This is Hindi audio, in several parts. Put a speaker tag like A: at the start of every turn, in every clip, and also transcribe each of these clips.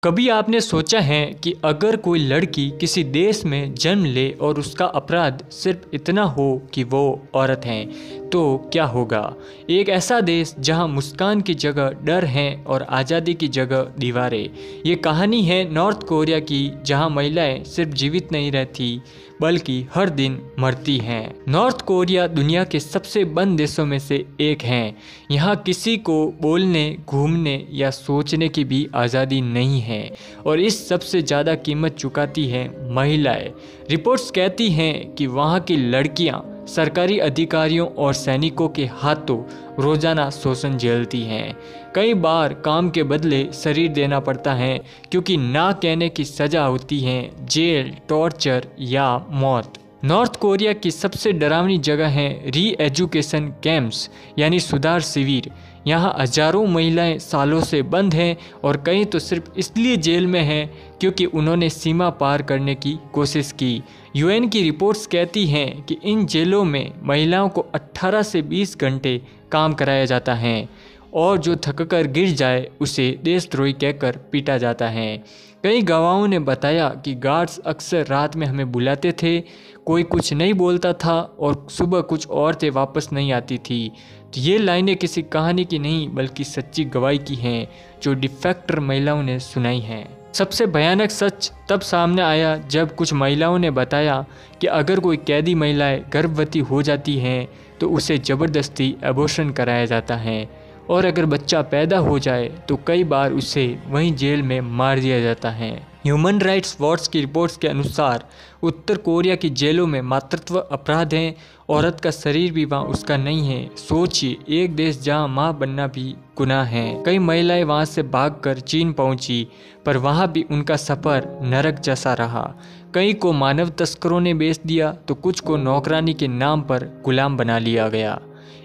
A: कभी आपने सोचा है कि अगर कोई लड़की किसी देश में जन्म ले और उसका अपराध सिर्फ इतना हो कि वो औरत है तो क्या होगा। एक ऐसा देश जहां मुस्कान की जगह डर है और आज़ादी की जगह दीवारें। ये कहानी है नॉर्थ कोरिया की, जहां महिलाएं सिर्फ जीवित नहीं रहती बल्कि हर दिन मरती हैं। नॉर्थ कोरिया दुनिया के सबसे बंद देशों में से एक है। यहाँ किसी को बोलने, घूमने या सोचने की भी आज़ादी नहीं है और इस सबसे ज़्यादा कीमत चुकाती हैं महिलाएं। रिपोर्ट्स कहती हैं कि वहाँ की लड़कियाँ सरकारी अधिकारियों और सैनिकों के हाथों रोजाना शोषण झेलती हैं। कई बार काम के बदले शरीर देना पड़ता है क्योंकि ना कहने की सज़ा होती है, जेल, टॉर्चर या मौत। नॉर्थ कोरिया की सबसे डरावनी जगह है री एजुकेशन कैंप्स यानी सुधार शिविर। यहाँ हजारों महिलाएं सालों से बंद हैं और कई तो सिर्फ इसलिए जेल में हैं क्योंकि उन्होंने सीमा पार करने की कोशिश की। यूएन की रिपोर्ट्स कहती हैं कि इन जेलों में महिलाओं को 18 से 20 घंटे काम कराया जाता है और जो थककर गिर जाए उसे देशद्रोही कहकर पीटा जाता है। कई गवाहों ने बताया कि गार्ड्स अक्सर रात में हमें बुलाते थे, कोई कुछ नहीं बोलता था और सुबह कुछ औरतें वापस नहीं आती थी। तो ये लाइनें किसी कहानी की नहीं बल्कि सच्ची गवाही की हैं जो डिफेक्टर महिलाओं ने सुनाई हैं। सबसे भयानक सच तब सामने आया जब कुछ महिलाओं ने बताया कि अगर कोई कैदी महिलाएं गर्भवती हो जाती हैं तो उसे ज़बरदस्ती एबॉर्शन कराया जाता है और अगर बच्चा पैदा हो जाए तो कई बार उसे वहीं जेल में मार दिया जाता है। ह्यूमन राइट्स वॉच की रिपोर्ट्स के अनुसार उत्तर कोरिया की जेलों में मातृत्व अपराध हैं। औरत का शरीर भी वहाँ उसका नहीं है। सोचिए, एक देश जहाँ माँ बनना भी गुनाह है। कई महिलाएं वहाँ से भागकर चीन पहुँची पर वहाँ भी उनका सफ़र नरक जैसा रहा। कई को मानव तस्करों ने बेच दिया तो कुछ को नौकरानी के नाम पर गुलाम बना लिया गया।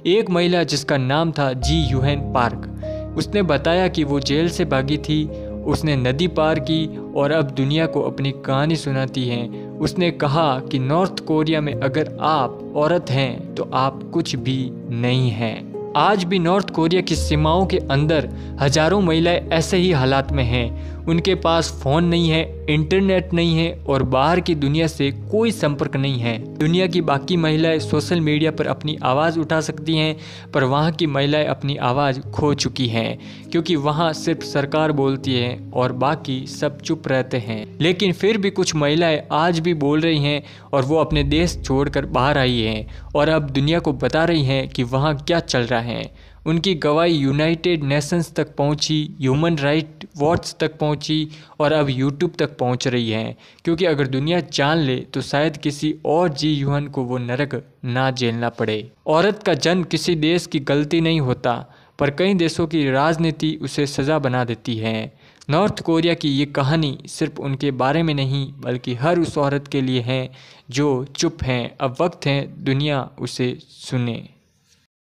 A: एक महिला जिसका नाम था जी यूहेन पार्क, उसने बताया कि वो जेल से भागी थी। उसने नदी पार की और अब दुनिया को अपनी कहानी सुनाती है। उसने कहा कि नॉर्थ कोरिया में अगर आप औरत हैं तो आप कुछ भी नहीं हैं। आज भी नॉर्थ कोरिया की सीमाओं के अंदर हजारों महिलाएं ऐसे ही हालात में हैं। उनके पास फ़ोन नहीं है, इंटरनेट नहीं है और बाहर की दुनिया से कोई संपर्क नहीं है। दुनिया की बाकी महिलाएं सोशल मीडिया पर अपनी आवाज़ उठा सकती हैं पर वहाँ की महिलाएं अपनी आवाज़ खो चुकी हैं क्योंकि वहाँ सिर्फ सरकार बोलती है और बाकी सब चुप रहते हैं। लेकिन फिर भी कुछ महिलाएं आज भी बोल रही हैं और वो अपने देश छोड़कर बाहर आई हैं और अब दुनिया को बता रही हैं कि वहाँ क्या चल रहा है। उनकी गवाही यूनाइटेड नेशंस तक पहुंची, ह्यूमन राइट वॉच तक पहुंची और अब यूट्यूब तक पहुंच रही है क्योंकि अगर दुनिया जान ले तो शायद किसी और जी यूहन को वो नरक ना झेलना पड़े। औरत का जन्म किसी देश की गलती नहीं होता पर कई देशों की राजनीति उसे सज़ा बना देती है। नॉर्थ कोरिया की ये कहानी सिर्फ उनके बारे में नहीं बल्कि हर उस औरत के लिए है जो चुप हैं। अब वक्त है दुनिया उसे सुने।